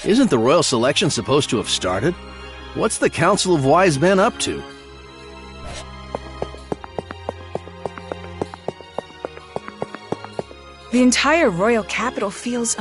Isn't the royal selection supposed to have started? What's the Council of Wise Men up to? The entire royal capital feels...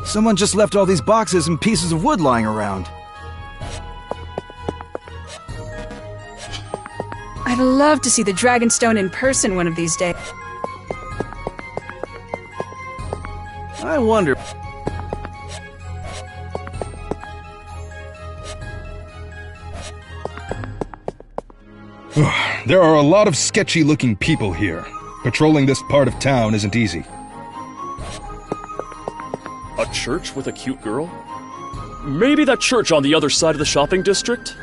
Someone just left all these boxes and pieces of wood lying around. I'd love to see the Dragonstone in person one of these days. I wonder... There are a lot of sketchy-looking people here. Patrolling this part of town isn't easy. A church with a cute girl? Maybe that church on the other side of the shopping district?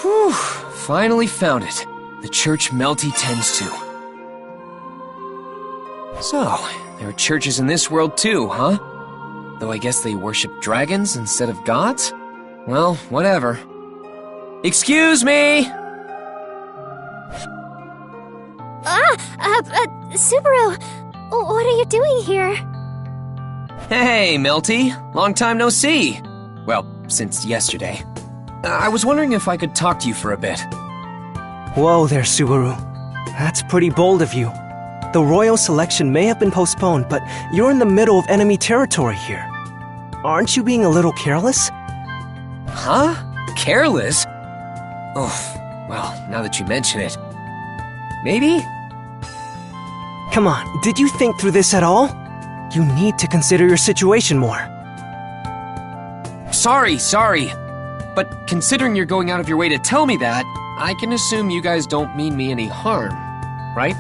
Whew, finally found it. The church Melty tends to. So, there are churches in this world too, huh? Though I guess they worship dragons instead of gods? Well, whatever. Excuse me! Subaru! What are you doing here? Hey, Melty. Long time no see. Well, since yesterday. I was wondering if I could talk to you for a bit. Whoa there, Subaru. That's pretty bold of you. The royal selection may have been postponed, but you're in the middle of enemy territory here. Aren't you being a little careless? Huh? Careless? Oh, well, now that you mention it. Maybe? Come on, did you think through this at all? You need to consider your situation more. Sorry. But considering you're going out of your way to tell me that, I can assume you guys don't mean me any harm, right?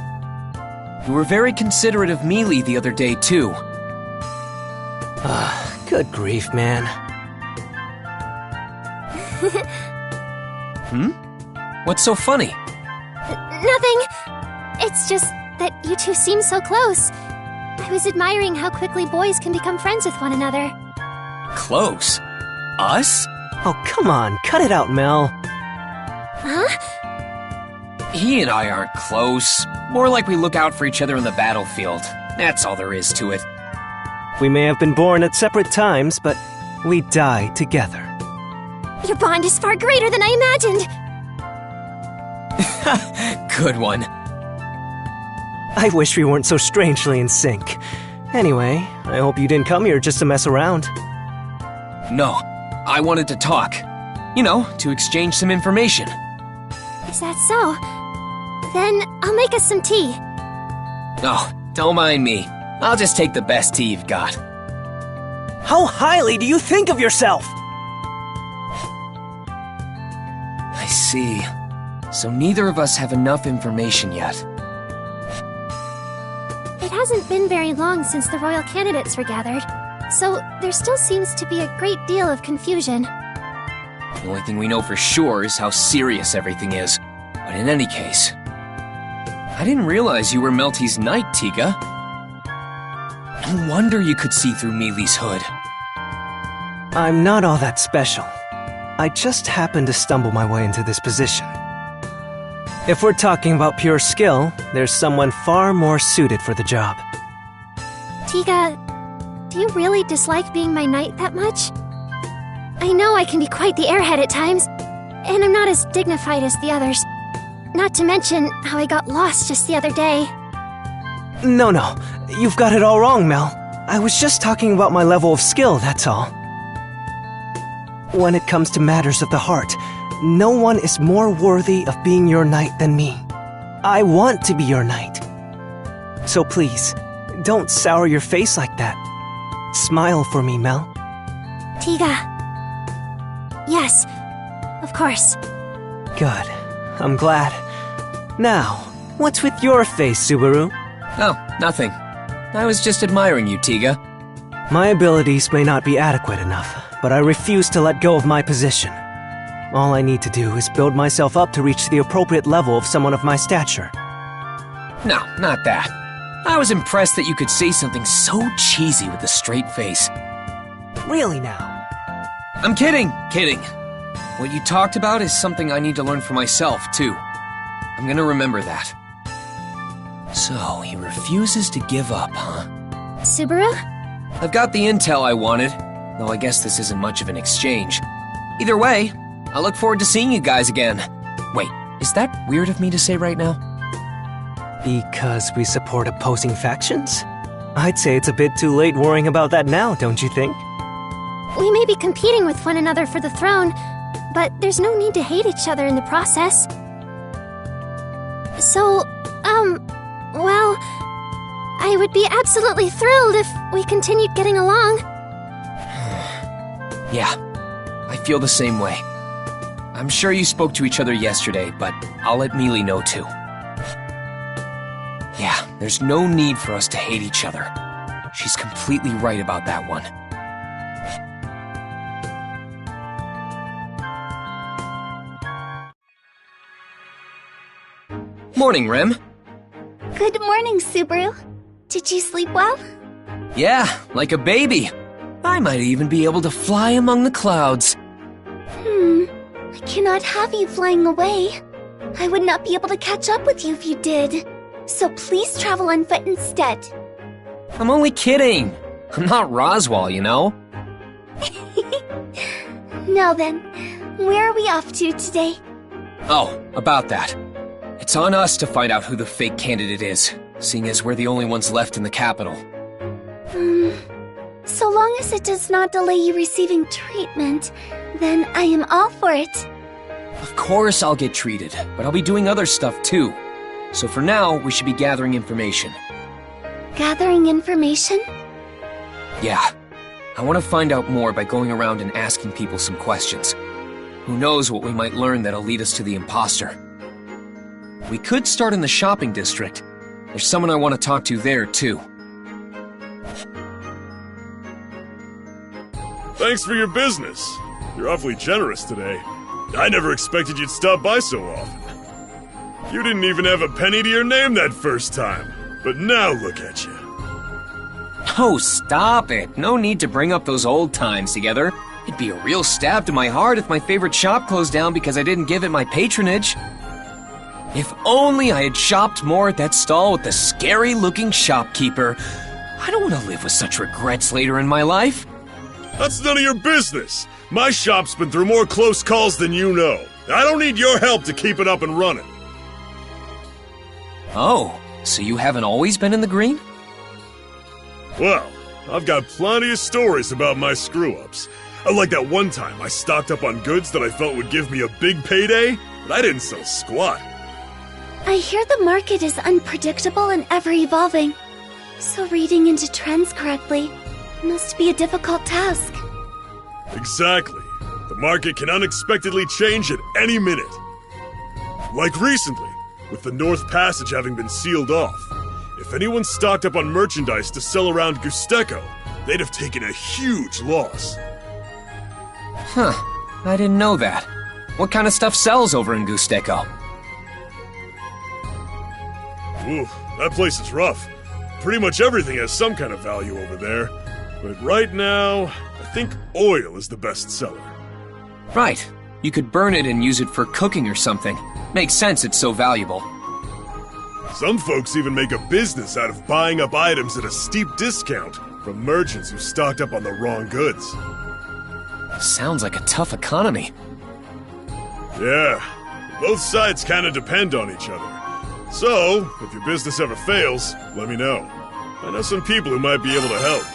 You were very considerate of Mealy the other day, too. Good grief, man. What's so funny? Nothing. It's just that you two seem so close. I was admiring how quickly boys can become friends with one another. Close? Us? Oh, come on, cut it out, Mel. Huh? He and I aren't close. More like we look out for each other in the battlefield. That's all there is to it. We may have been born at separate times, but we die together. Your bond is far greater than I imagined. Good one. I wish we weren't so strangely in sync. Anyway, I hope you didn't come here just to mess around. No, I wanted to talk. You know, to exchange some information. Is that so? Then I'll make us some tea. Oh, don't mind me. I'll just take the best tea you've got. How highly do you think of yourself? I see. So neither of us have enough information yet. It hasn't been very long since the royal candidates were gathered, so there still seems to be a great deal of confusion. The only thing we know for sure is how serious everything is. But in any case... I didn't realize you were Melty's knight, Tiga. No wonder you could see through Mealy's hood. I'm not all that special. I just happened to stumble my way into this position. If we're talking about pure skill, there's someone far more suited for the job. Tiga, do you really dislike being my knight that much? I know I can be quite the airhead at times, and I'm not as dignified as the others. Not to mention how I got lost just the other day. No, you've got it all wrong, Mel. I was just talking about my level of skill, that's all. When it comes to matters of the heart, no one is more worthy of being your knight than me. I want to be your knight. So please, don't sour your face like that. Smile for me, Mel. Tiga. Yes, of course. Good. I'm glad. Now, what's with your face, Subaru? Oh, nothing. I was just admiring you, Tiga. My abilities may not be adequate enough, but I refuse to let go of my position. All I need to do is build myself up to reach the appropriate level of someone of my stature. No, not that. I was impressed that you could say something so cheesy with a straight face. Really now? I'm kidding. What you talked about is something I need to learn for myself, too. I'm gonna remember that. So, he refuses to give up, huh? Subaru? I've got the intel I wanted, though I guess this isn't much of an exchange. Either way, I look forward to seeing you guys again. Wait, is that weird of me to say right now? Because we support opposing factions? I'd say it's a bit too late worrying about that now, don't you think? We may be competing with one another for the throne, but there's no need to hate each other in the process. So, well, I would be absolutely thrilled if we continued getting along. Yeah, I feel the same way. I'm sure you spoke to each other yesterday, but I'll let Mealy know too. Yeah, there's no need for us to hate each other. She's completely right about that one. Morning, Rem. Good morning, Subaru. Did you sleep well? Yeah, like a baby. I might even be able to fly among the clouds. I cannot have you flying away. I would not be able to catch up with you if you did. So please travel on foot instead. I'm only kidding. I'm not Roswaal, you know? Now then, where are we off to today? Oh, about that. It's on us to find out who the fake candidate is, seeing as we're the only ones left in the capital. So long as it does not delay you receiving treatment, then I am all for it. Of course I'll get treated, but I'll be doing other stuff too. So for now, we should be gathering information. Gathering information? Yeah. I want to find out more by going around and asking people some questions. Who knows what we might learn that'll lead us to the imposter. We could start in the shopping district. There's someone I want to talk to there, too. Thanks for your business. You're awfully generous today. I never expected you'd stop by so often. You didn't even have a penny to your name that first time. But now look at you. Oh, stop it. No need to bring up those old times together. It'd be a real stab to my heart if my favorite shop closed down because I didn't give it my patronage. If only I had shopped more at that stall with the scary-looking shopkeeper. I don't want to live with such regrets later in my life. That's none of your business. My shop's been through more close calls than you know. I don't need your help to keep it up and running. Oh, so you haven't always been in the green? Well, I've got plenty of stories about my screw-ups. Like that one time I stocked up on goods that I felt would give me a big payday, but I didn't sell squat. I hear the market is unpredictable and ever-evolving. So reading into trends correctly must be a difficult task. Exactly. The market can unexpectedly change at any minute. Like recently, with the North Passage having been sealed off. If anyone stocked up on merchandise to sell around Gusteko, they'd have taken a huge loss. Huh. I didn't know that. What kind of stuff sells over in Gusteko? Ooh, that place is rough. Pretty much everything has some kind of value over there. But right now, I think oil is the best seller. Right. You could burn it and use it for cooking or something. Makes sense it's so valuable. Some folks even make a business out of buying up items at a steep discount from merchants who stocked up on the wrong goods. Sounds like a tough economy. Yeah, both sides kinda depend on each other. So, if your business ever fails, let me know. I know some people who might be able to help.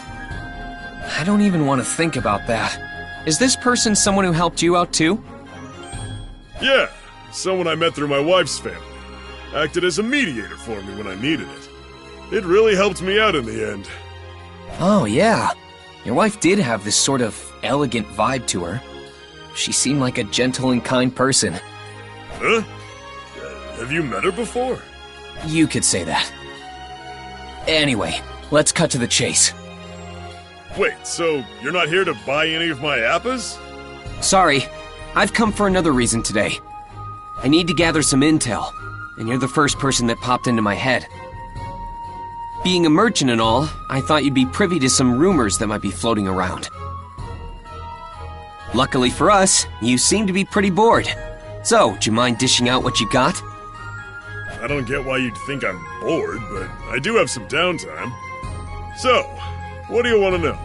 I don't even want to think about that. Is this person someone who helped you out too? Yeah, someone I met through my wife's family. Acted as a mediator for me when I needed it. It really helped me out in the end. Oh, yeah. Your wife did have this sort of elegant vibe to her. She seemed like a gentle and kind person. Huh? Have you met her before? You could say that. Anyway, let's cut to the chase. Wait, so you're not here to buy any of my appas? Sorry, I've come for another reason today. I need to gather some intel, and you're the first person that popped into my head. Being a merchant and all, I thought you'd be privy to some rumors that might be floating around. Luckily for us, you seem to be pretty bored. So, do you mind dishing out what you got? I don't get why you'd think I'm bored, but I do have some downtime. So, what do you want to know?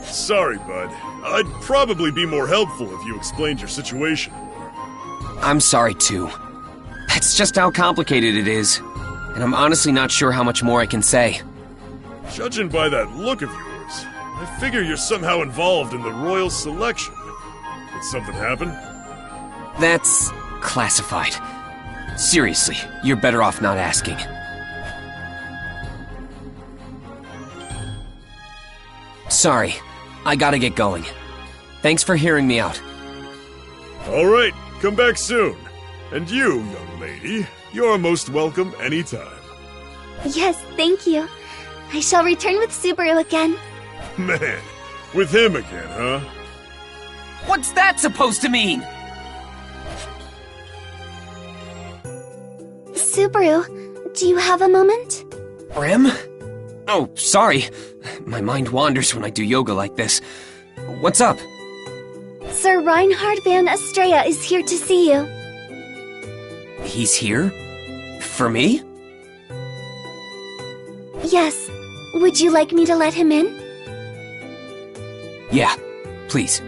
Sorry, bud. I'd probably be more helpful if you explained your situation more. I'm sorry too. That's just how complicated it is. And I'm honestly not sure how much more I can say. Judging by that look of yours, I figure you're somehow involved in the royal selection. Did something happen? That's classified. Seriously, you're better off not asking. Sorry, I gotta get going. Thanks for hearing me out. All right, come back soon. And you, young lady, you're most welcome anytime. Yes, thank you. I shall return with Subaru again. Man, with him again, huh? What's that supposed to mean? Subaru, do you have a moment? Rem? Oh, sorry. My mind wanders when I do yoga like this. What's up? Sir Reinhard van Estrella is here to see you. He's here? For me? Yes. Would you like me to let him in? Yeah, please.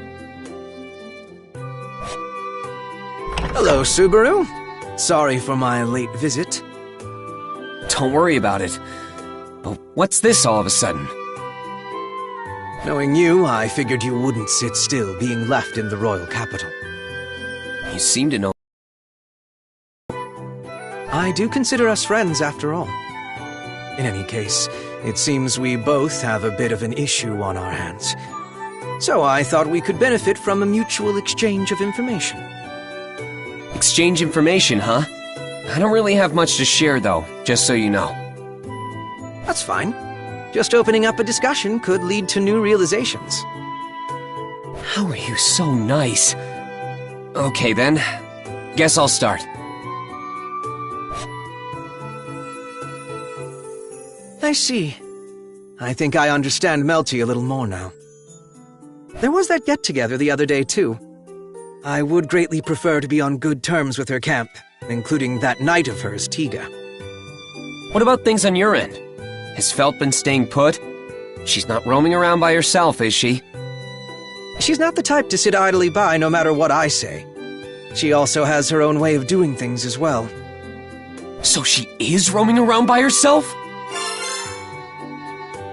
Hello, Subaru. Sorry for my late visit. Don't worry about it. But what's this all of a sudden? Knowing you, I figured you wouldn't sit still being left in the royal capital. You seem to know. I do consider us friends, after all. In any case, it seems we both have a bit of an issue on our hands. So I thought we could benefit from a mutual exchange of information. Exchange information, huh? I don't really have much to share, though, just so you know. That's fine. Just opening up a discussion could lead to new realizations. How are you so nice? Okay, then. Guess I'll start. I see. I think I understand Melty a little more now. There was that get-together the other day, too. I would greatly prefer to be on good terms with her camp, including that knight of hers, Tiga. What about things on your end? Has Felt been staying put? She's not roaming around by herself, is she? She's not the type to sit idly by no matter what I say. She also has her own way of doing things as well. So she is roaming around by herself?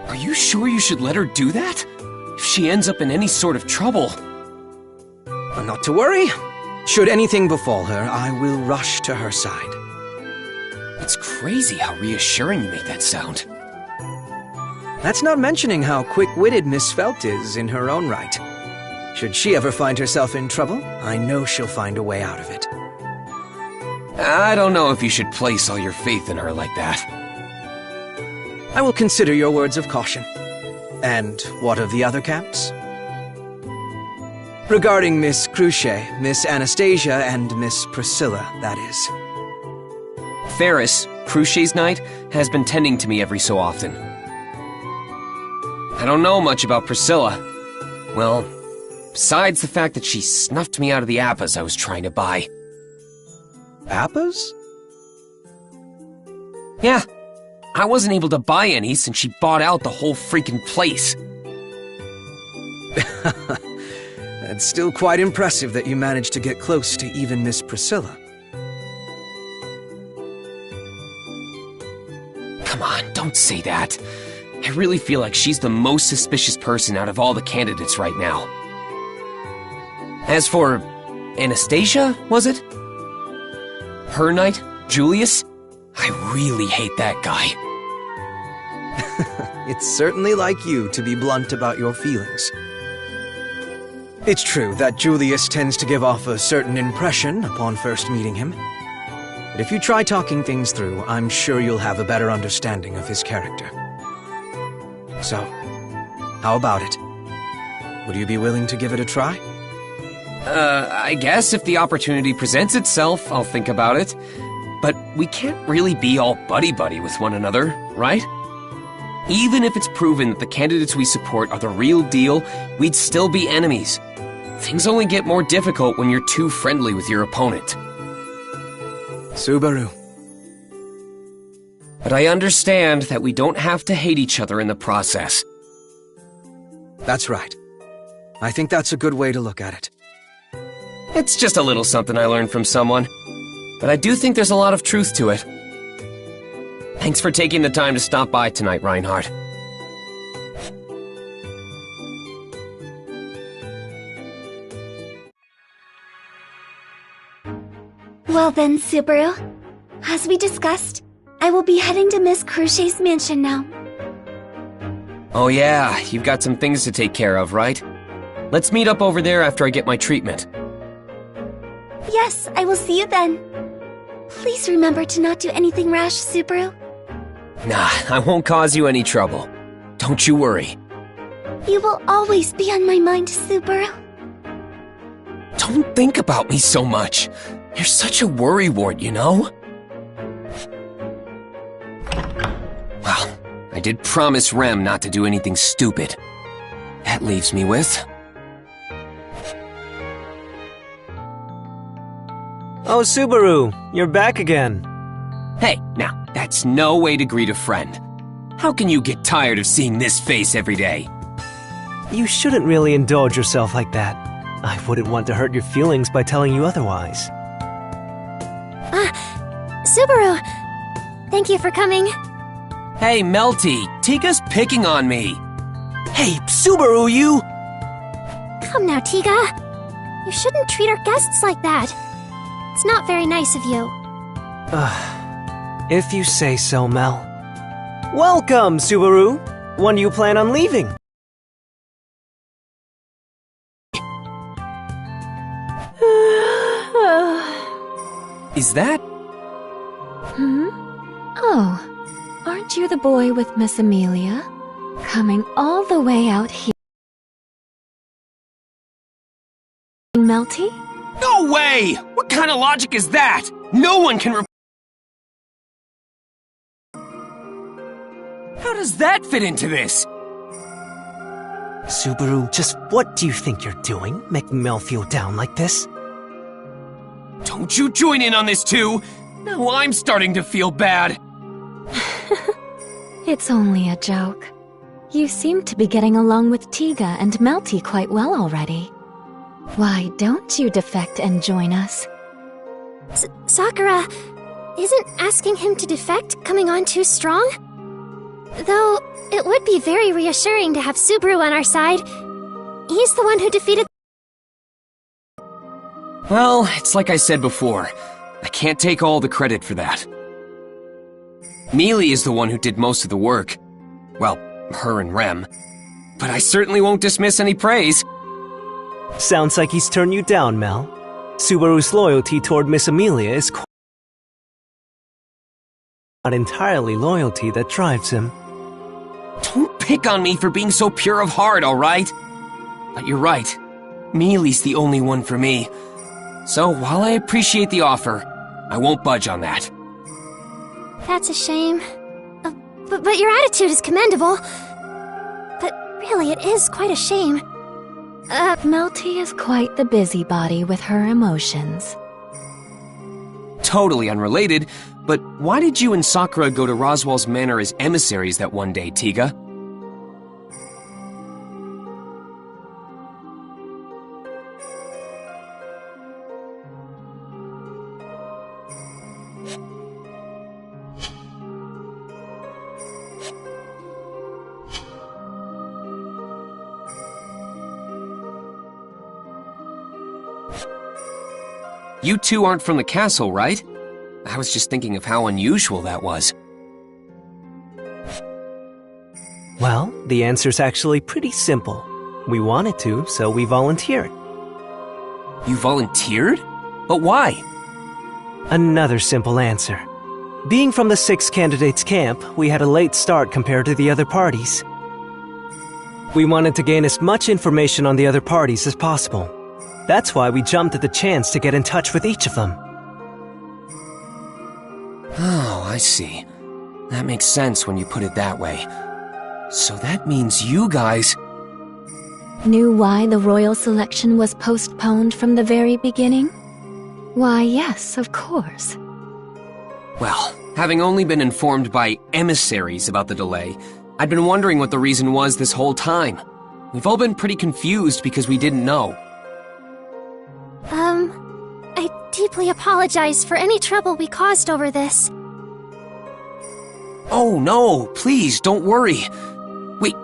Are you sure you should let her do that? If she ends up in any sort of trouble... Not to worry. Should anything befall her, I will rush to her side. It's crazy how reassuring you make that sound. That's not mentioning how quick-witted Miss Felt is in her own right. Should she ever find herself in trouble, I know she'll find a way out of it. I don't know if you should place all your faith in her like that. I will consider your words of caution. And what of the other camps? Regarding Miss Cruce, Miss Anastasia, and Miss Priscilla, that is. Ferris, Cruce's knight, has been tending to me every so often. I don't know much about Priscilla. Well, besides the fact that she snuffed me out of the appas I was trying to buy. Appas? Yeah. I wasn't able to buy any since she bought out the whole freaking place. It's still quite impressive that you managed to get close to even Miss Priscilla. Come on, don't say that. I really feel like she's the most suspicious person out of all the candidates right now. As for Anastasia, was it? Her knight, Julius? I really hate that guy. It's certainly like you to be blunt about your feelings. It's true that Julius tends to give off a certain impression upon first meeting him. But if you try talking things through, I'm sure you'll have a better understanding of his character. So, how about it? Would you be willing to give it a try? I guess if the opportunity presents itself, I'll think about it. But we can't really be all buddy-buddy with one another, right? Even if it's proven that the candidates we support are the real deal, we'd still be enemies. Things only get more difficult when you're too friendly with your opponent. Subaru. But I understand that we don't have to hate each other in the process. That's right. I think that's a good way to look at it. It's just a little something I learned from someone. But I do think there's a lot of truth to it. Thanks for taking the time to stop by tonight, Reinhardt. Well then, Subaru. As we discussed, I will be heading to Miss Cruchet's mansion now. Oh yeah, you've got some things to take care of, right? Let's meet up over there after I get my treatment. Yes, I will see you then. Please remember to not do anything rash, Subaru. Nah, I won't cause you any trouble. Don't you worry. You will always be on my mind, Subaru. Don't think about me so much. You're such a worrywart, you know? Well, I did promise Rem not to do anything stupid. That leaves me with... Oh, Subaru, you're back again. Hey, now, that's no way to greet a friend. How can you get tired of seeing this face every day? You shouldn't really indulge yourself like that. I wouldn't want to hurt your feelings by telling you otherwise. Subaru! Thank you for coming. Hey, Melty, Tiga's picking on me. Hey, Subaru, you! Come now, Tiga. You shouldn't treat our guests like that. It's not very nice of you. If you say so, Mel. Welcome, Subaru! When do you plan on leaving? Is that... Oh, aren't you the boy with Miss Amelia? Coming all the way out here. Melty? No way! What kind of logic is that? No one can How does that fit into this? Subaru, just what do you think you're doing, making Mel feel down like this? Don't you join in on this too! Now I'm starting to feel bad. It's only a joke. You seem to be getting along with Tiga and Melty quite well already. Why don't you defect and join us? Sakura, isn't asking him to defect coming on too strong? Though, it would be very reassuring to have Subaru on our side. He's the one who defeated... Well, it's like I said before. I can't take all the credit for that. Mealy is the one who did most of the work. Well, her and Rem. But I certainly won't dismiss any praise. Sounds like he's turned you down, Mel. Subaru's loyalty toward Miss Amelia is not entirely loyalty that drives him. Don't pick on me for being so pure of heart, alright? But you're right. Mealy's the only one for me. So while I appreciate the offer, I won't budge on that. That's a shame. But your attitude is commendable. But really, it is quite a shame. Melty is quite the busybody with her emotions. Totally unrelated, but why did you and Sakura go to Roswell's Manor as emissaries that one day, Tiga? You two aren't from the castle, right? I was just thinking of how unusual that was. The answer's actually pretty simple. We wanted to, so we volunteered. You volunteered? But why? Another simple answer. Being from the 6 candidates camp, we had a late start compared to the other parties. We wanted to gain as much information on the other parties as possible. That's why we jumped at the chance to get in touch with each of them. Oh, I see. That makes sense when you put it that way. So that means you guys... Knew why the royal selection was postponed from the very beginning? Why, yes, of course. Well, having only been informed by emissaries about the delay, I'd been wondering what the reason was this whole time. We've all been pretty confused because we didn't know. I deeply apologize for any trouble we caused over this. Oh, no, please, don't worry. Wait,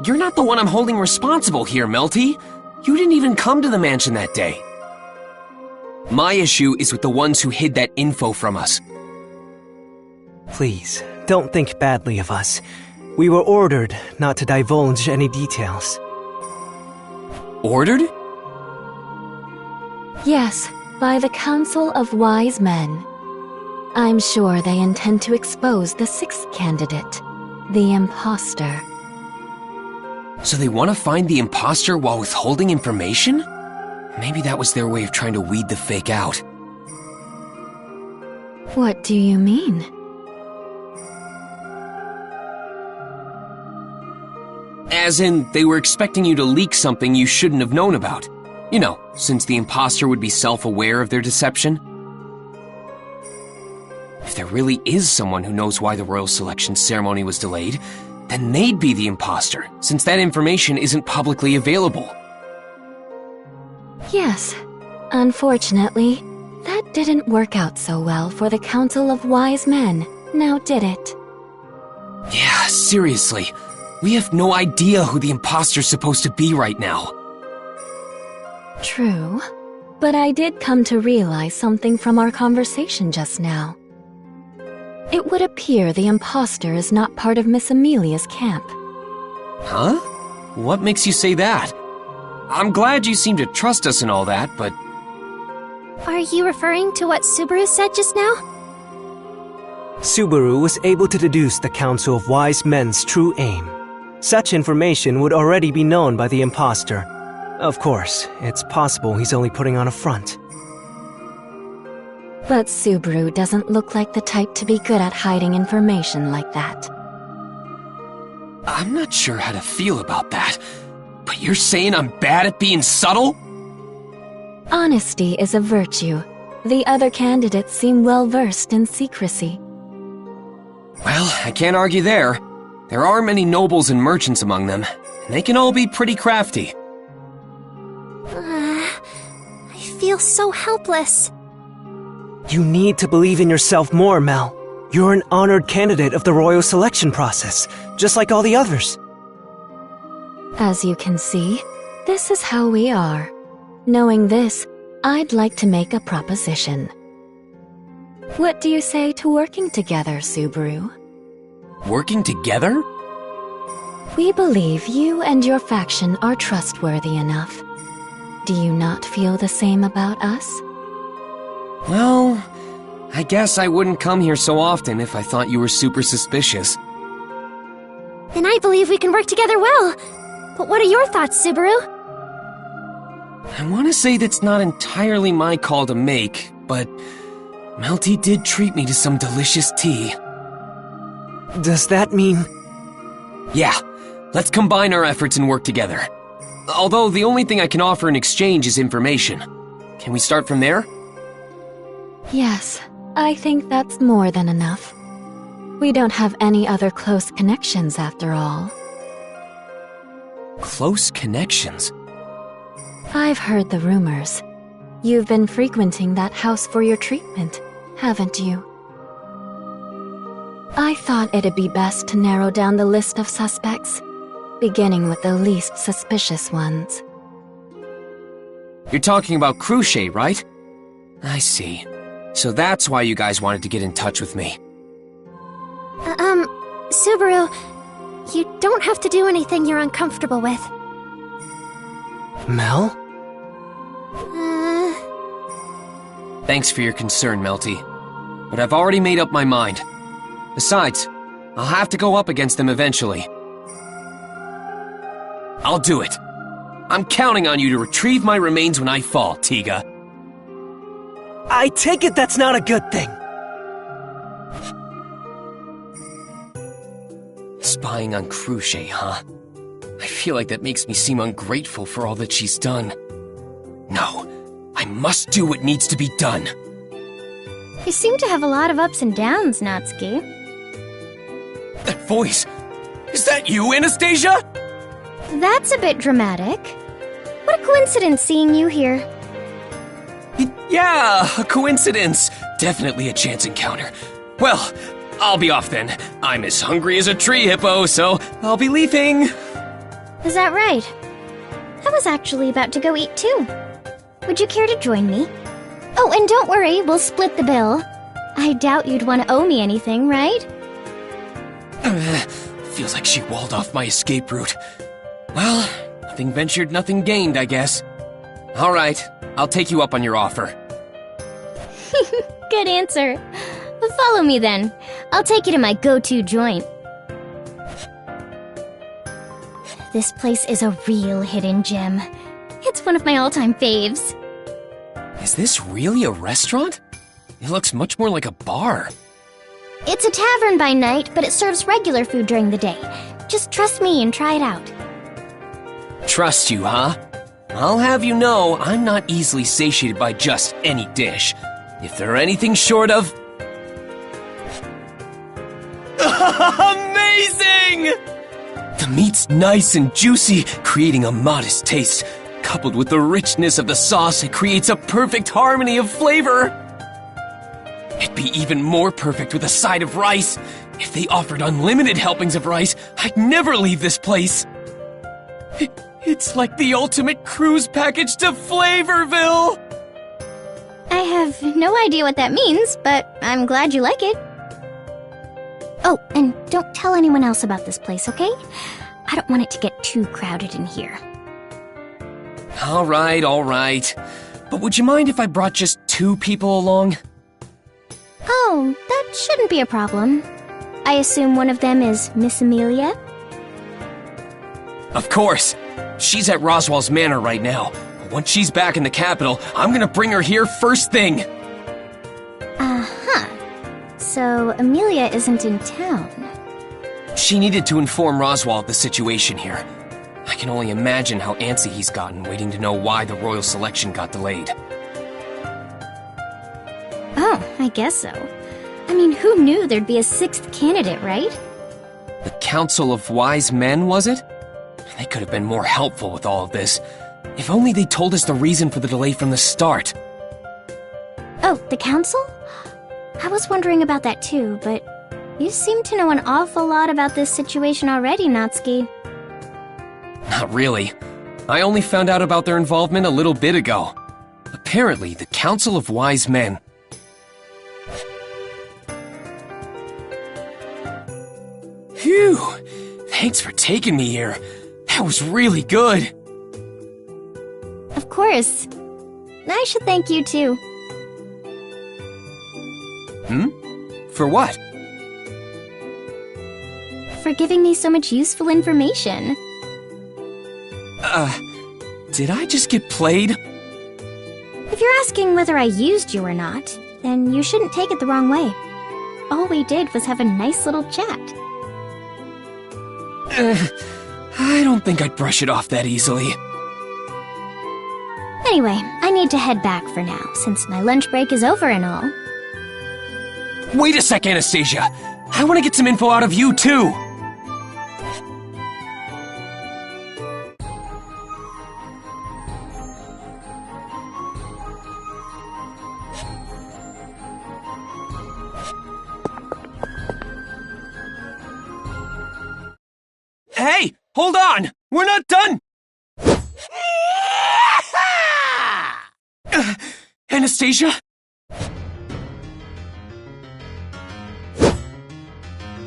you're not the one I'm holding responsible here, Melty. You didn't even come to the mansion that day. My issue is with the ones who hid that info from us. Please, don't think badly of us. We were ordered not to divulge any details. Ordered? Yes, by the Council of Wise Men. I'm sure they intend to expose the 6th candidate, the imposter. So they want to find the imposter while withholding information? Maybe that was their way of trying to weed the fake out. What do you mean? As in, they were expecting you to leak something you shouldn't have known about. You know, since the imposter would be self-aware of their deception. If there really is someone who knows why the royal selection ceremony was delayed, then they'd be the imposter, since that information isn't publicly available. Yes. Unfortunately, that didn't work out so well for the Council of Wise Men, now did it? Yeah, seriously. We have no idea who the imposter's supposed to be right now. True. But I did come to realize something from our conversation just now. It would appear the imposter is not part of Miss Amelia's camp. Huh? What makes you say that? I'm glad you seem to trust us and all that, but... Are you referring to what Subaru said just now? Subaru was able to deduce the Council of Wise Men's true aim. Such information would already be known by the imposter. Of course, it's possible he's only putting on a front. But Subaru doesn't look like the type to be good at hiding information like that. I'm not sure how to feel about that. But you're saying I'm bad at being subtle? Honesty is a virtue. The other candidates seem well-versed in secrecy. Well, I can't argue there. There are many nobles and merchants among them, and they can all be pretty crafty. I feel so helpless. You need to believe in yourself more, Mel. You're an honored candidate of the royal selection process, just like all the others. As you can see, this is how we are. Knowing this, I'd like to make a proposition. What do you say to working together, Subaru? Working together? We believe you and your faction are trustworthy enough. Do you not feel the same about us? Well, I guess I wouldn't come here so often if I thought you were super suspicious. Then I believe we can work together well. But what are your thoughts, Subaru? I want to say that's not entirely my call to make, but Melty did treat me to some delicious tea. Does that mean... Yeah, let's combine our efforts and work together. Although the only thing I can offer in exchange is information. Can we start from there? Yes, I think that's more than enough. We don't have any other close connections after all. Close connections? I've heard the rumors. You've been frequenting that house for your treatment, haven't you? I thought it'd be best to narrow down the list of suspects, beginning with the least suspicious ones. You're talking about Cruchet, right? I see. So that's why you guys wanted to get in touch with me. Subaru, You don't have to do anything you're uncomfortable with. Mel? Thanks for your concern, Melty. But I've already made up my mind. Besides, I'll have to go up against them eventually. I'll do it. I'm counting on you to retrieve my remains when I fall, Tiga. I take it that's not a good thing. Spying on Cruche, huh? I feel like that makes me seem ungrateful for all that she's done. No, I must do what needs to be done. You seem to have a lot of ups and downs, Natsuki. That voice! Is that you, Anastasia? That's a bit dramatic. What a coincidence seeing you here. Yeah, a coincidence. Definitely a chance encounter. Well, I'll be off then. I'm as hungry as a tree hippo, so I'll be leaving. Is that right? I was actually about to go eat too. Would you care to join me? Oh, and don't worry, we'll split the bill. I doubt you'd want to owe me anything, right? Feels like she walled off my escape route. Well, nothing ventured, nothing gained, I guess. All right, I'll take you up on your offer. Good answer. Follow me then. I'll take you to my go-to joint. This place is a real hidden gem. It's one of my all-time faves. Is this really a restaurant? It looks much more like a bar. It's a tavern by night, but it serves regular food during the day. Just trust me and try it out. Trust you, huh? I'll have you know, I'm not easily satiated by just any dish. If they're anything short of... Amazing! The meat's nice and juicy, creating a modest taste. Coupled with the richness of the sauce, it creates a perfect harmony of flavor. It'd be even more perfect with a side of rice. If they offered unlimited helpings of rice, I'd never leave this place. It's like the ultimate cruise package to Flavorville! I have no idea what that means, but I'm glad you like it. Oh, and don't tell anyone else about this place, okay? I don't want it to get too crowded in here. All right. But would you mind if I brought just 2 people along? Oh, that shouldn't be a problem. I assume one of them is Miss Amelia? Of course. She's at Roswell's Manor right now. Once she's back in the capital, I'm gonna bring her here first thing. So Amelia isn't in town. She needed to inform Roswell of the situation here. I can only imagine how antsy he's gotten waiting to know why the royal selection got delayed. Oh, I guess so. I mean, who knew there'd be a 6th candidate, right? The Council of Wise Men, was it? They could have been more helpful with all of this. If only they told us the reason for the delay from the start. Oh, the council? I was wondering about that too, but you seem to know an awful lot about this situation already, Natsuki. Not really. I only found out about their involvement a little bit ago. Apparently, the Council of Wise Men... Phew! Thanks for taking me here. That was really good. Of course. I should thank you too. For what? For giving me so much useful information. Did I just get played? If you're asking whether I used you or not, then you shouldn't take it the wrong way. All we did was have a nice little chat. I don't think I'd brush it off that easily. Anyway, I need to head back for now, since my lunch break is over and all. Wait a sec, Anastasia! I want to get some info out of you, too! Hey! Hold on! We're not done! Anastasia?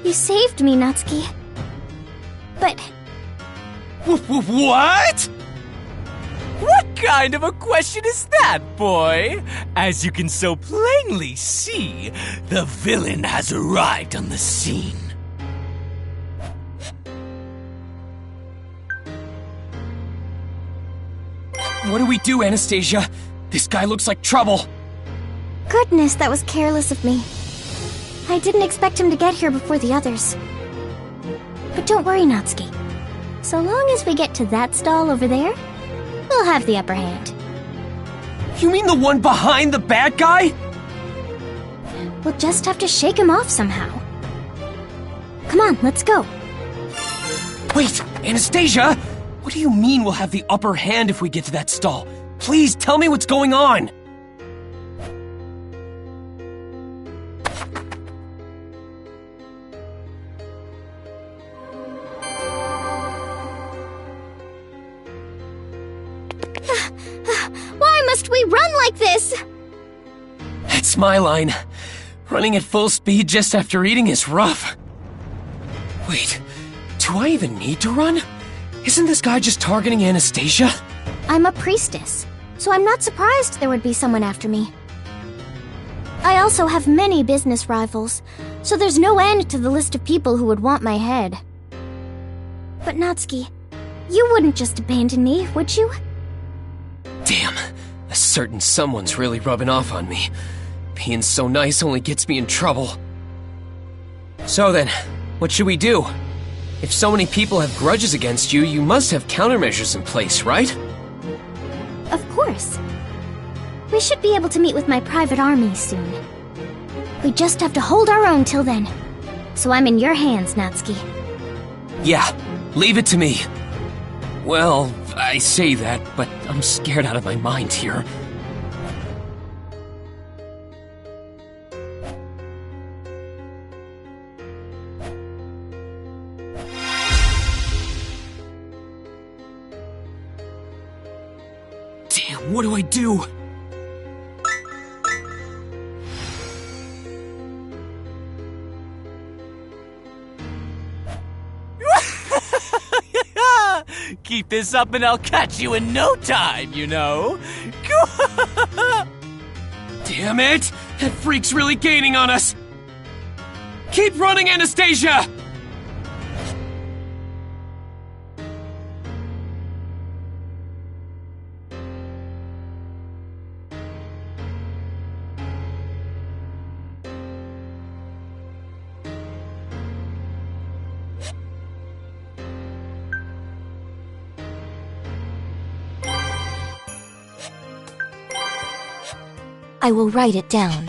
You saved me, Natsuki. but... What? What kind of a question is that, boy? As you can so plainly see, the villain has arrived on the scene. What do we do, Anastasia? This guy looks like trouble. Goodness, that was careless of me. I didn't expect him to get here before the others. But don't worry, Natsuki. So long as we get to that stall over there, we'll have the upper hand. You mean the one behind the bad guy? We'll just have to shake him off somehow. Come on, let's go. Wait, Anastasia! What do you mean we'll have the upper hand if we get to that stall? Please tell me what's going on! Why must we run like this? That's my line. Running at full speed just after eating is rough. Wait, do I even need to run? Isn't this guy just targeting Anastasia? I'm a priestess, so I'm not surprised there would be someone after me. I also have many business rivals, so there's no end to the list of people who would want my head. But Natsuki, you wouldn't just abandon me, would you? Damn, a certain someone's really rubbing off on me. Being so nice only gets me in trouble. So then, what should we do? If so many people have grudges against you, you must have countermeasures in place, right? Of course. We should be able to meet with my private army soon. We just have to hold our own till then. So I'm in your hands, Natsuki. Yeah, leave it to me. Well, I say that, but I'm scared out of my mind here. Damn, what do I do? Keep this up and I'll catch you in no time, you know? Damn it! That freak's really gaining on us! Keep running, Anastasia! I will write it down.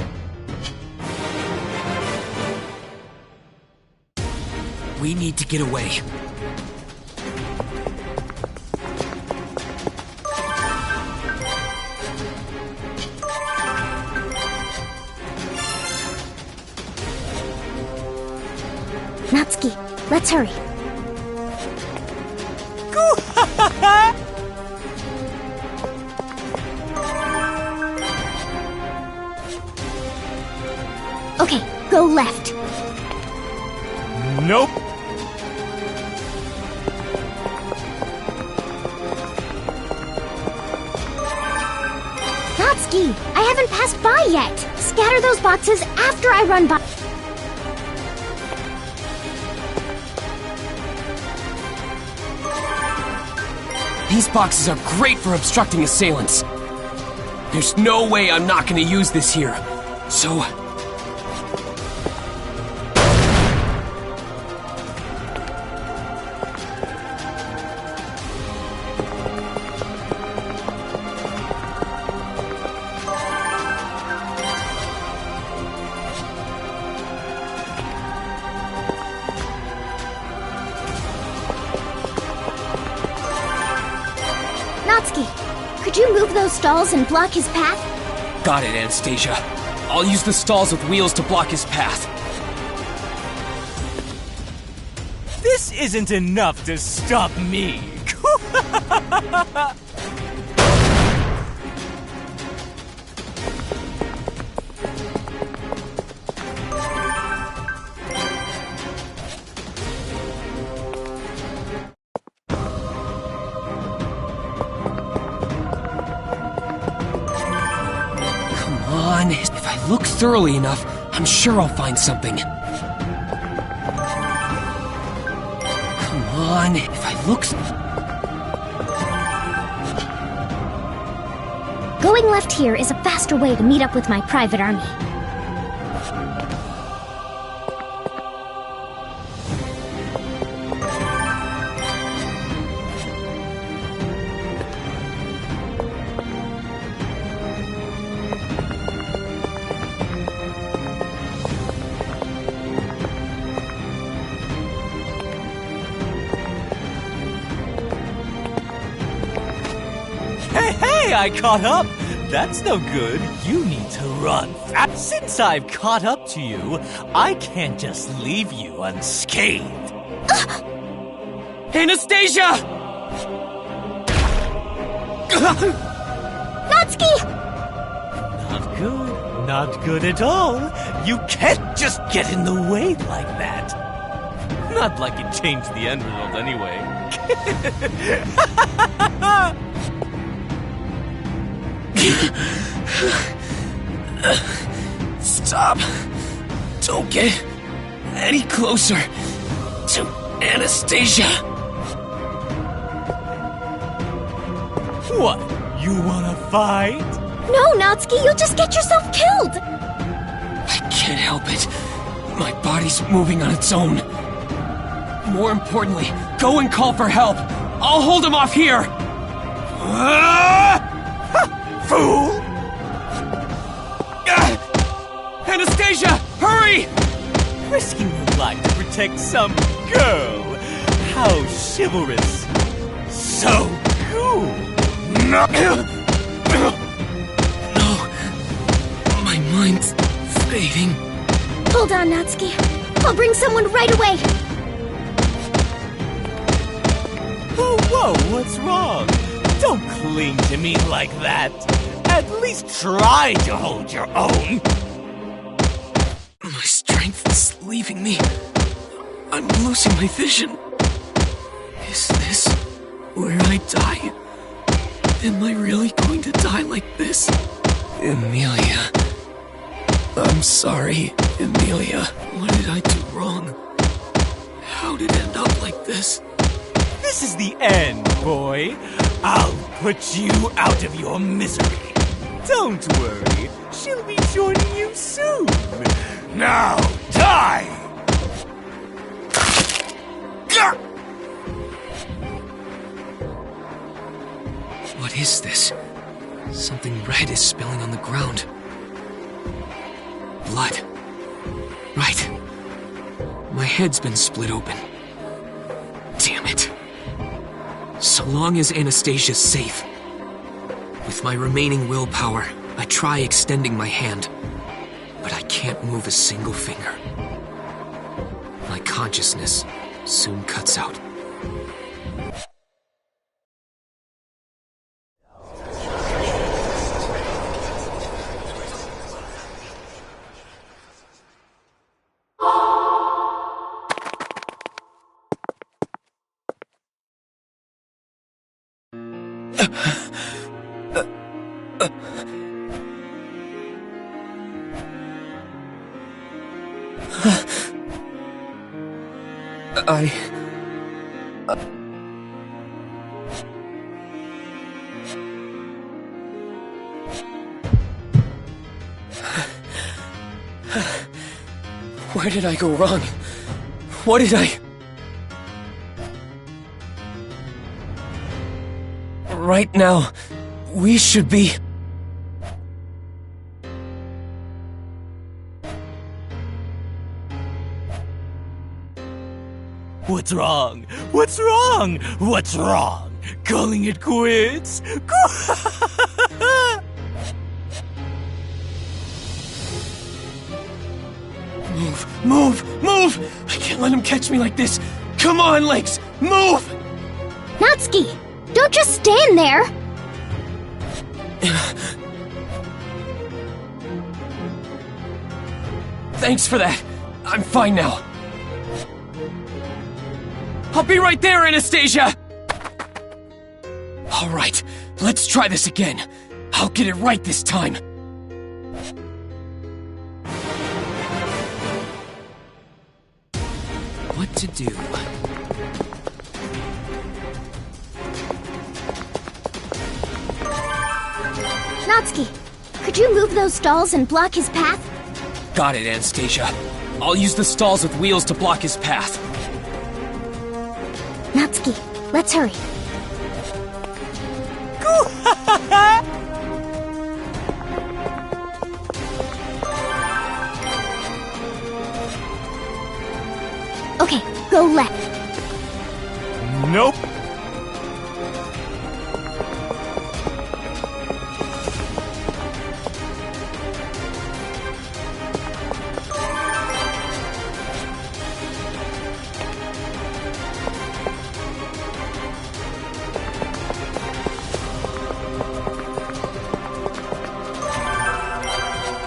We need to get away. Natsuki, let's hurry. Okay, go left. Nope. Natsuki, I haven't passed by yet. Scatter those boxes after I run by. These boxes are great for obstructing assailants. There's no way I'm not gonna use this here. So... Natsuki, could you move those stalls and block his path? Got it, Anastasia. I'll use the stalls with wheels to block his path. This isn't enough to stop me. on. If I look thoroughly enough, I'm sure I'll find something. Come on, if I look... Going left here is a faster way to meet up with my private army. Hey, I caught up! That's no good. You need to run. Since I've caught up to you, I can't just leave you unscathed. Anastasia! Natsuki! Not good. Not good at all. You can't just get in the way like that. Not like it changed the end result anyway. Stop. Don't get any closer to Anastasia. What? You wanna fight? No, Natsuki, you'll just get yourself killed! I can't help it. My body's moving on its own. More importantly, go and call for help. I'll hold him off here. Fool! Anastasia, hurry! Risking your life to protect some girl. How chivalrous. So cool. No, my mind's fading. Hold on, Natsuki. I'll bring someone right away. Oh, whoa, what's wrong? Don't cling to me like that. At least try to hold your own. My strength is leaving me. I'm losing my vision. Is this where I die? Am I really going to die like this? Emilia. I'm sorry, Emilia. What did I do wrong? How did it end up like this? This is the end, boy. I'll put you out of your misery. Don't worry, she'll be joining you soon. Now, die! What is this? Something red is spilling on the ground. Blood. Right. My head's been split open. Damn it. So long as Anastasia's safe. With my remaining willpower, I try extending my hand, but I can't move a single finger. My consciousness soon cuts out. Where did I go wrong? What did I... Right now, we should be... What's wrong? What's wrong? What's wrong? Calling it quits? Move! Move! Move! I can't let him catch me like this! Come on, Legs! Move! Natsuki! Don't just stand there! Thanks for that. I'm fine now. I'll be right there, Anastasia! All right, let's try this again. I'll get it right this time. to do. Natsuki, could you move those stalls and block his path? Got it, Anastasia. I'll use the stalls with wheels to block his path. Natsuki, let's hurry. Okay, go left. Nope.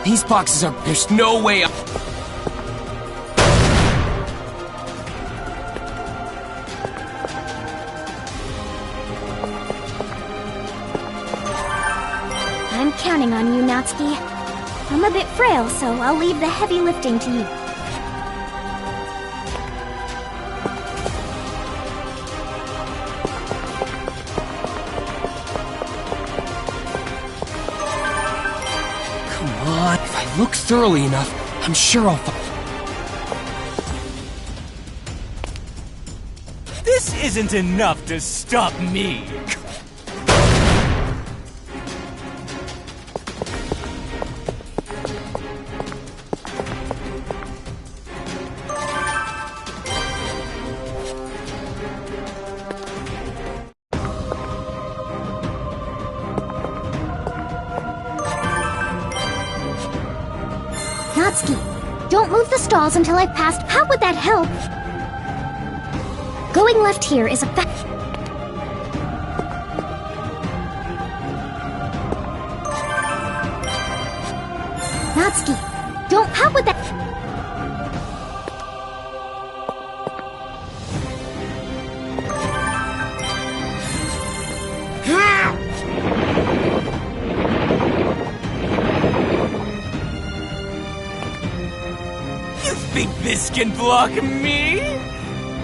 These boxes are... There's no way up... I'm counting on you, Natsuki. I'm a bit frail, so I'll leave the heavy lifting to you. Come on, if I look thoroughly enough, I'm sure I'll find... This isn't enough to stop me. Natsuki, don't move the stalls until I've passed. How would that help? Going left here is a fact. Natsuki, don't. How would that? You think this can block me?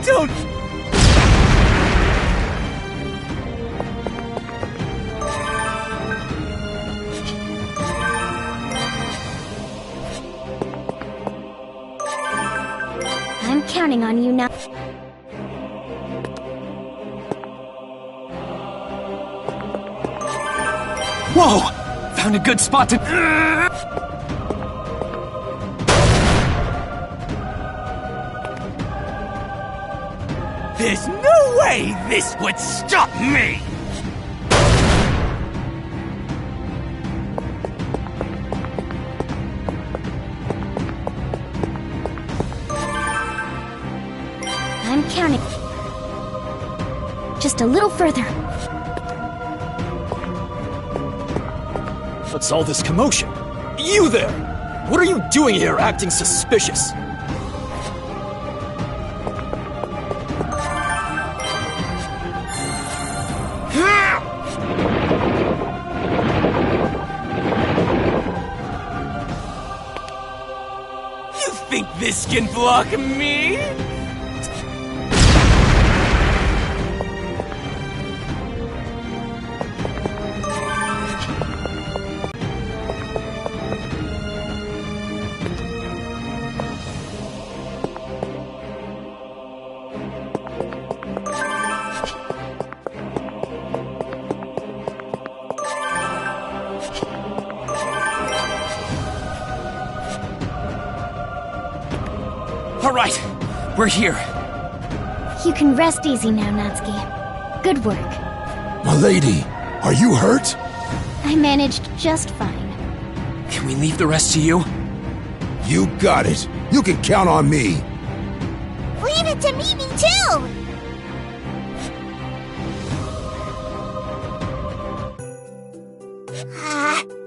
Don't... I'm counting on you now. Whoa! Found a good spot to... There's no way this would stop me! I'm counting. Just a little further. What's all this commotion? You there! What are you doing here acting suspicious? You think this can block me? All right, we're here. You can rest easy now, Natsuki. Good work. My lady, are you hurt? I managed just fine. Can we leave the rest to you? You got it. You can count on me. Leave it to Mimi, too!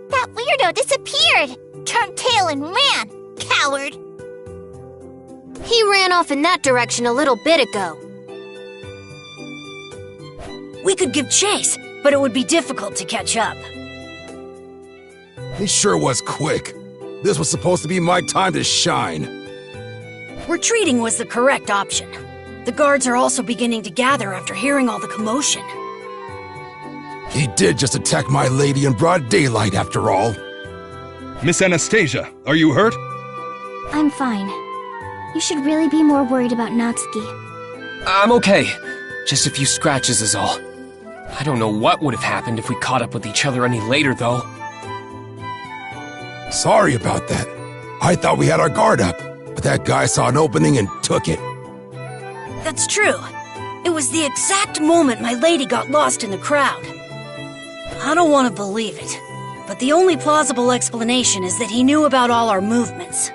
That weirdo disappeared! Turned tail and ran! Coward! He ran off in that direction a little bit ago. We could give chase, but it would be difficult to catch up. He sure was quick. This was supposed to be my time to shine. Retreating was the correct option. The guards are also beginning to gather after hearing all the commotion. He did just attack my lady in broad daylight, after all. Miss Anastasia, are you hurt? I'm fine. You should really be more worried about Natsuki. I'm okay. Just a few scratches is all. I don't know what would have happened if we caught up with each other any later, though. Sorry about that. I thought we had our guard up, but that guy saw an opening and took it. That's true. It was the exact moment my lady got lost in the crowd. I don't want to believe it, but the only plausible explanation is that he knew about all our movements.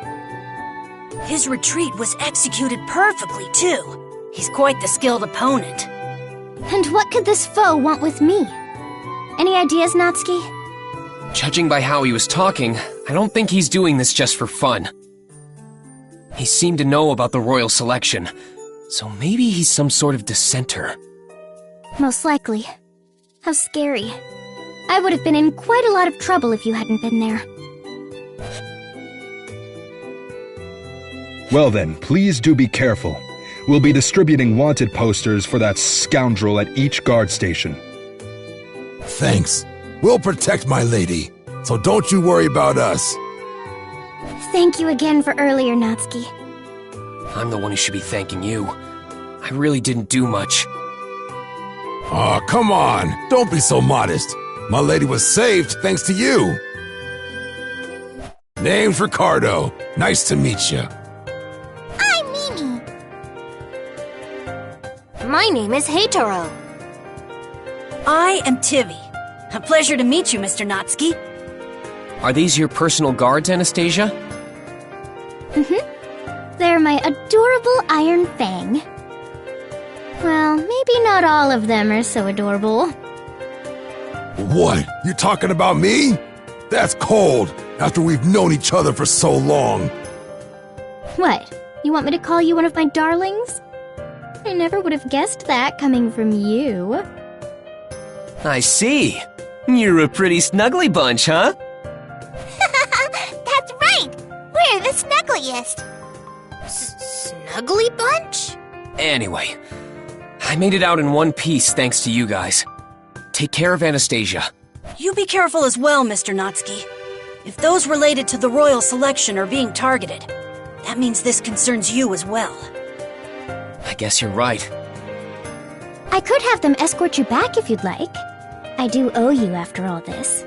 His retreat was executed perfectly, too. He's quite the skilled opponent. And what could this foe want with me? Any ideas, Natsuki? Judging by how he was talking, I don't think he's doing this just for fun. He seemed to know about the royal selection, so maybe he's some sort of dissenter. Most likely. How scary. I would have been in quite a lot of trouble if you hadn't been there. Well then, please do be careful. We'll be distributing wanted posters for that scoundrel at each guard station. Thanks. We'll protect my lady, so don't you worry about us. Thank you again for earlier, Natsuki. I'm the one who should be thanking you. I really didn't do much. Aw, come on. Don't be so modest. My lady was saved thanks to you. Name's Ricardo. Nice to meet you. I'm Mimi. My name is Heitaro. I am Tivy. A pleasure to meet you, Mr. Natsuki. Are these your personal guards, Anastasia? They're my adorable Iron Fang. Well, maybe not all of them are so adorable. What? You talking about me? That's cold, after we've known each other for so long. What? You want me to call you one of my darlings? I never would have guessed that coming from you. I see. You're a pretty snuggly bunch, huh? That's right! We're the snuggliest. Snuggly bunch? Anyway, I made it out in one piece thanks to you guys. Take care of Anastasia. You be careful as well, Mr. Natsuki. If those related to the royal selection are being targeted, that means this concerns you as well. I guess you're right. I could have them escort you back if you'd like. I do owe you after all this.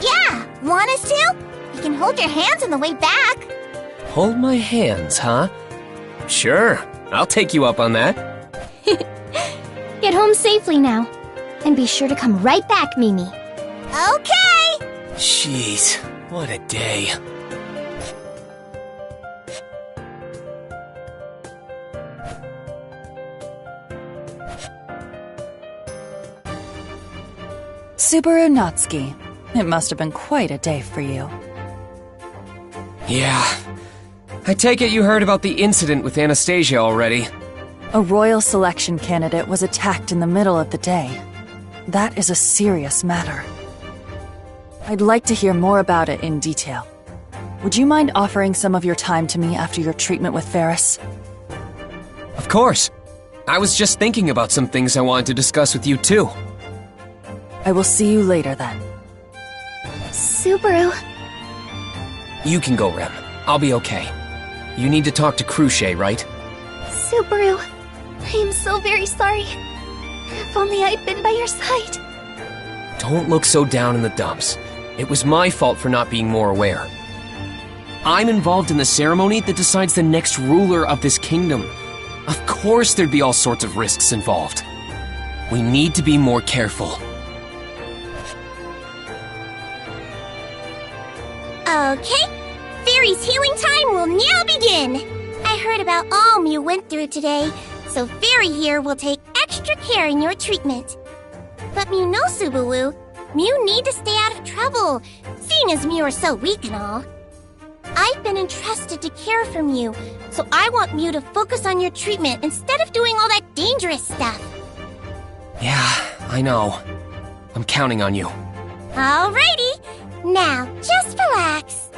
Yeah! Want us to? We can hold your hands on the way back. Hold my hands, huh? Sure, I'll take you up on that. Get home safely now. And be sure to come right back, Mimi. Okay! Jeez, what a day. Subaru Natsuki. It must have been quite a day for you. Yeah. I take it you heard about the incident with Anastasia already. A royal selection candidate was attacked in the middle of the day. That is a serious matter. I'd like to hear more about it in detail. Would you mind offering some of your time to me after your treatment with Ferris? Of course. I was just thinking about some things I wanted to discuss with you too. I will see you later then. Subaru. You can go, Rem. I'll be okay. You need to talk to Cruchet, right? Subaru, I am so very sorry. If only I'd been by your side. Don't look so down in the dumps. It was my fault for not being more aware. I'm involved in the ceremony that decides the next ruler of this kingdom. Of course there'd be all sorts of risks involved. We need to be more careful. Okay. Fairy's healing time will now begin. I heard about all Mew went through today, so Fairy here will take extra care in your treatment. But Mew knows, Subaru. Mew need to stay out of trouble, seeing as Mew are so weak and all. I've been entrusted to care for Mew, so I want Mew to focus on your treatment instead of doing all that dangerous stuff. Yeah, I know. I'm counting on you. Alrighty. Now, just relax.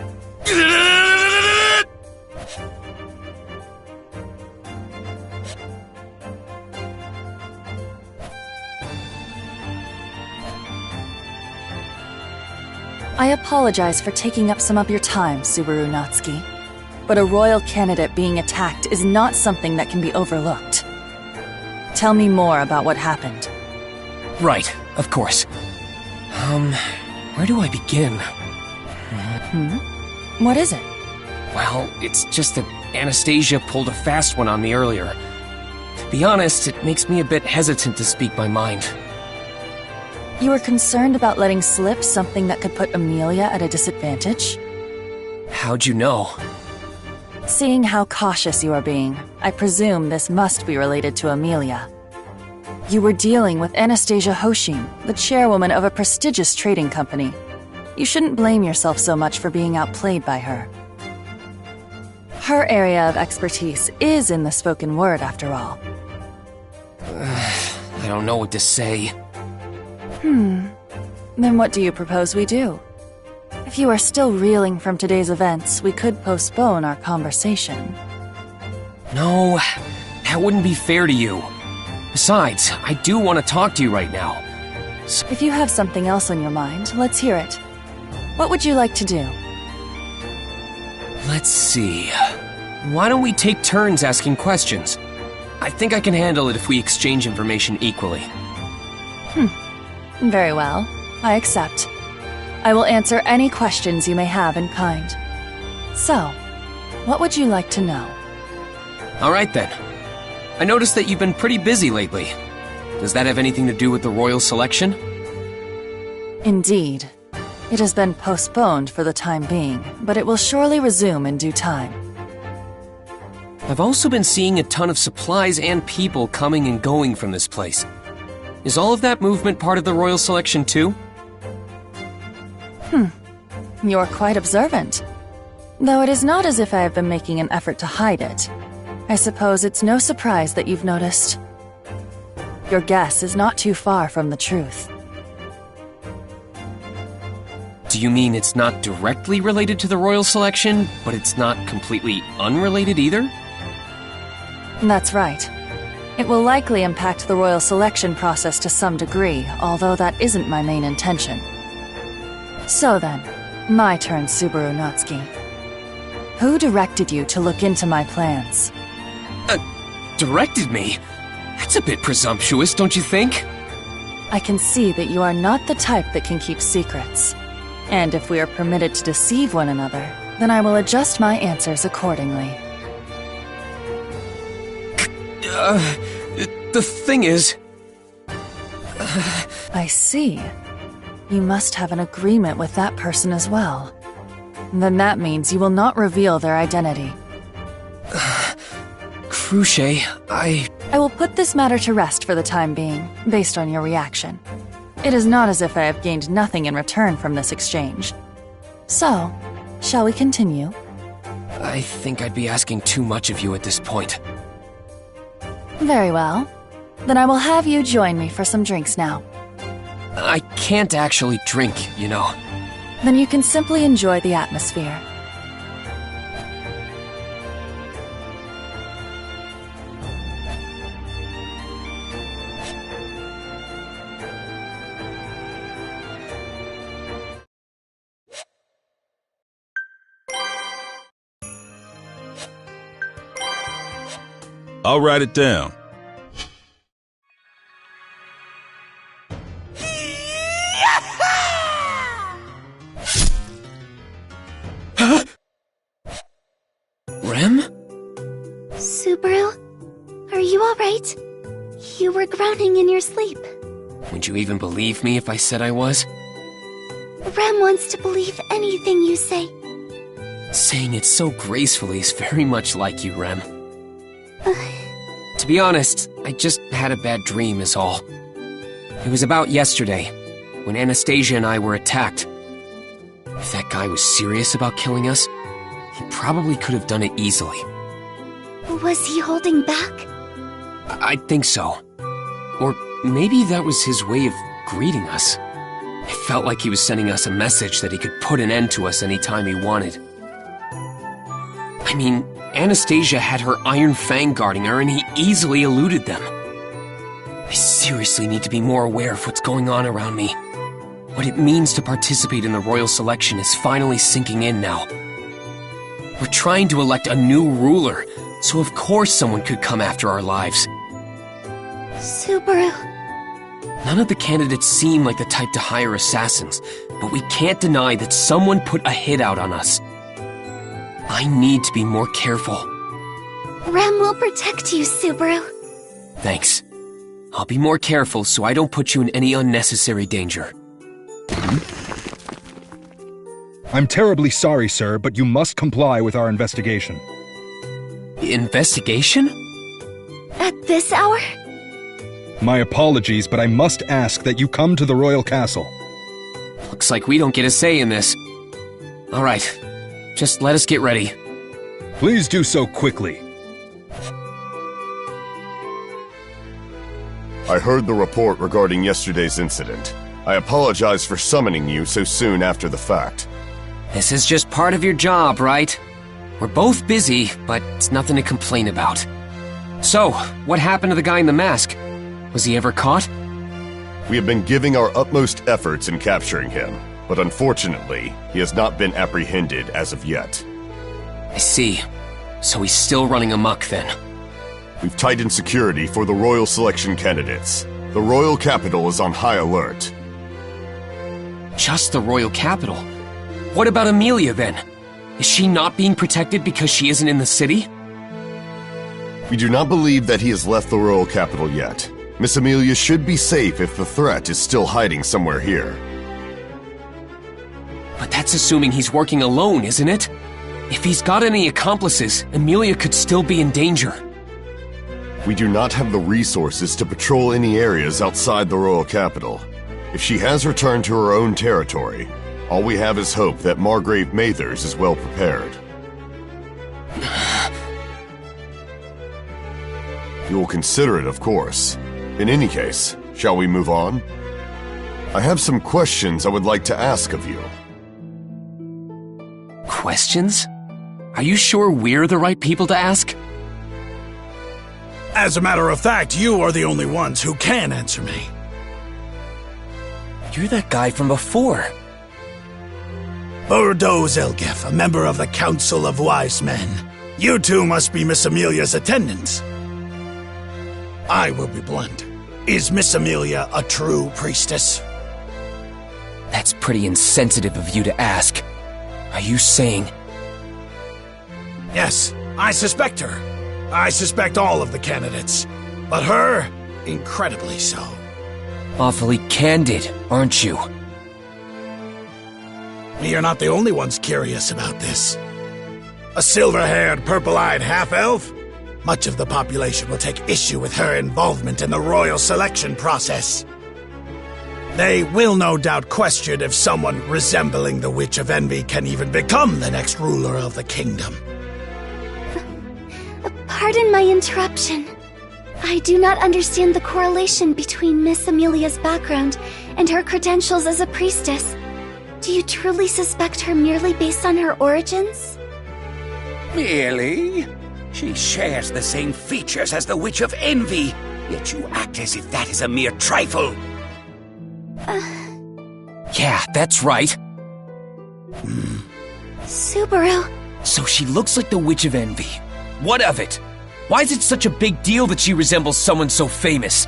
I apologize for taking up some of your time, Subaru Natsuki. But a royal candidate being attacked is not something that can be overlooked. Tell me more about what happened. Right, of course. Where do I begin? What is it? Well, it's just that Anastasia pulled a fast one on me earlier. To be honest, it makes me a bit hesitant to speak my mind. You were concerned about letting slip something that could put Amelia at a disadvantage? How'd you know? Seeing how cautious you are being, I presume this must be related to Amelia. You were dealing with Anastasia Hoshin, the chairwoman of a prestigious trading company. You shouldn't blame yourself so much for being outplayed by her. Her area of expertise is in the spoken word, after all. I don't know what to say. Then what do you propose we do? If you are still reeling from today's events, we could postpone our conversation. No, that wouldn't be fair to you. Besides, I do want to talk to you right now. If you have something else on your mind, let's hear it. What would you like to do? Let's see. Why don't we take turns asking questions? I think I can handle it if we exchange information equally. Very well. I accept. I will answer any questions you may have in kind. So, what would you like to know? All right then. I noticed that you've been pretty busy lately. Does that have anything to do with the royal selection? Indeed. It has been postponed for the time being, but it will surely resume in due time. I've also been seeing a ton of supplies and people coming and going from this place. Is all of that movement part of the royal selection too? You're quite observant. Though it is not as if I have been making an effort to hide it. I suppose it's no surprise that you've noticed. Your guess is not too far from the truth. Do you mean it's not directly related to the royal selection, but it's not completely unrelated either? That's right. It will likely impact the royal selection process to some degree, although that isn't my main intention. So then, my turn, Subaru Natsuki. Who directed you to look into my plans? Directed me? That's a bit presumptuous, don't you think? I can see that you are not the type that can keep secrets. And if we are permitted to deceive one another, then I will adjust my answers accordingly. The thing is... I see. You must have an agreement with that person as well. Then that means you will not reveal their identity. Cruche, I will put this matter to rest for the time being, based on your reaction. It is not as if I have gained nothing in return from this exchange. So, shall we continue? I think I'd be asking too much of you at this point. Very well. Then I will have you join me for some drinks now. I can't actually drink, you know. Then you can simply enjoy the atmosphere. I'll write it down. Rem? Subaru? Are you alright? You were groaning in your sleep. Would you even believe me if I said I was? Rem wants to believe anything you say. Saying it so gracefully is very much like you, Rem. To be honest, I just had a bad dream is all. It was about yesterday, when Anastasia and I were attacked. If that guy was serious about killing us, he probably could have done it easily. Was he holding back? I think so. Or maybe that was his way of greeting us. It felt like he was sending us a message that he could put an end to us anytime he wanted. I mean, Anastasia had her Iron Fang guarding her, and he easily eluded them. I seriously need to be more aware of what's going on around me. What it means to participate in the royal selection is finally sinking in now. We're trying to elect a new ruler, so of course someone could come after our lives. Subaru. None of the candidates seem like the type to hire assassins, but we can't deny that someone put a hit out on us. I need to be more careful. Rem will protect you, Subaru. Thanks. I'll be more careful so I don't put you in any unnecessary danger. I'm terribly sorry, sir, but you must comply with our investigation. Investigation? At this hour? My apologies, but I must ask that you come to the royal castle. Looks like we don't get a say in this. All right, just let us get ready. Please do so quickly. I heard the report regarding yesterday's incident. I apologize for summoning you so soon after the fact. This is just part of your job, right? We're both busy, but it's nothing to complain about. So, what happened to the guy in the mask? Was he ever caught? We have been giving our utmost efforts in capturing him, but unfortunately, he has not been apprehended as of yet. I see. So he's still running amok then. We've tightened security for the royal selection candidates. The royal capital is on high alert. Just the royal capital? What about Amelia then? Is she not being protected because she isn't in the city? We do not believe that he has left the royal capital yet. Miss Amelia should be safe if the threat is still hiding somewhere here. But that's assuming he's working alone, isn't it? If he's got any accomplices, Amelia could still be in danger. We do not have the resources to patrol any areas outside the royal capital. If she has returned to her own territory, all we have is hope that Margrave Mathers is well prepared. You will consider it, of course. In any case, shall we move on? I have some questions I would like to ask of you. Questions? Are you sure we're the right people to ask? As a matter of fact, you are the only ones who can answer me. You're that guy from before. Bordeaux Zelgif, a member of the Council of Wise Men. You two must be Miss Amelia's attendants. I will be blunt. Is Miss Amelia a true priestess? That's pretty insensitive of you to ask. Are you saying... Yes, I suspect her. I suspect all of the candidates. But her, incredibly so. Awfully candid, aren't you? We are not the only ones curious about this. A silver-haired, purple-eyed half-elf? Much of the population will take issue with her involvement in the royal selection process. They will no doubt question if someone resembling the Witch of Envy can even become the next ruler of the kingdom. Pardon my interruption. I do not understand the correlation between Miss Amelia's background and her credentials as a priestess. Do you truly suspect her merely based on her origins? Merely? She shares the same features as the Witch of Envy, yet you act as if that is a mere trifle. Yeah, that's right. Subaru. So she looks like the Witch of Envy. What of it? Why is it such a big deal that she resembles someone so famous?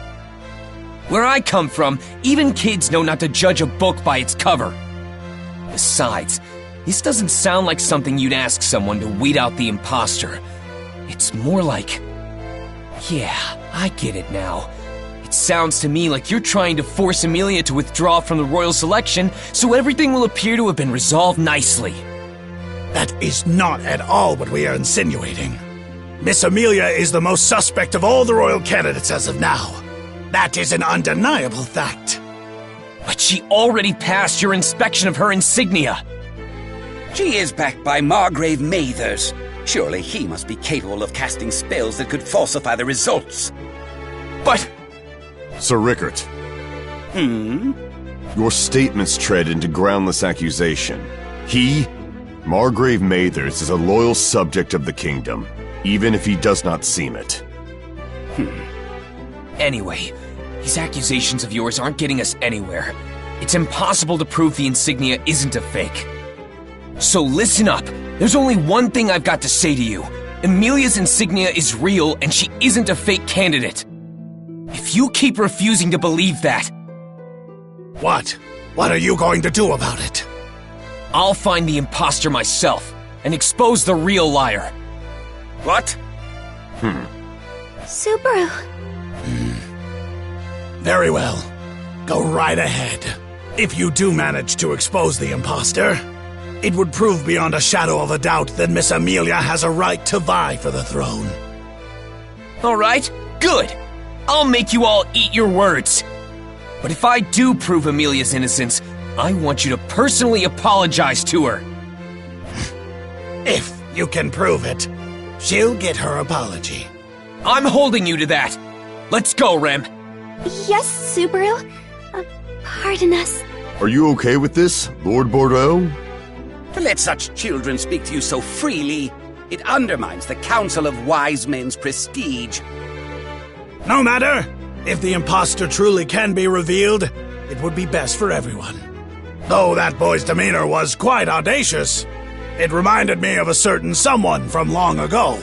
Where I come from, even kids know not to judge a book by its cover. Besides, this doesn't sound like something you'd ask someone to weed out the imposter. It's more like... Yeah, I get it now. It sounds to me like you're trying to force Amelia to withdraw from the royal selection so everything will appear to have been resolved nicely. That is not at all what we are insinuating. Miss Amelia is the most suspect of all the royal candidates as of now. That is an undeniable fact. But she already passed your inspection of her insignia. She is backed by Margrave Mathers. Surely he must be capable of casting spells that could falsify the results. But... Sir Rickert. Your statements tread into groundless accusation. He, Margrave Mathers, is a loyal subject of the kingdom, even if he does not seem it. Anyway, these accusations of yours aren't getting us anywhere. It's impossible to prove the insignia isn't a fake. So listen up. There's only one thing I've got to say to you. Emilia's insignia is real, and she isn't a fake candidate. If you keep refusing to believe that... What? What are you going to do about it? I'll find the imposter myself, and expose the real liar. What? Subaru. Very well. Go right ahead. If you do manage to expose the imposter, it would prove beyond a shadow of a doubt that Miss Emilia has a right to vie for the throne. All right, good. I'll make you all eat your words. But if I do prove Emilia's innocence, I want you to personally apologize to her. If you can prove it, she'll get her apology. I'm holding you to that. Let's go, Rem. Yes, Subaru. Pardon us. Are you okay with this, Lord Bordeaux? To let such children speak to you so freely, it undermines the Council of Wise Men's prestige. No matter. If the imposter truly can be revealed, it would be best for everyone. Though that boy's demeanor was quite audacious, it reminded me of a certain someone from long ago.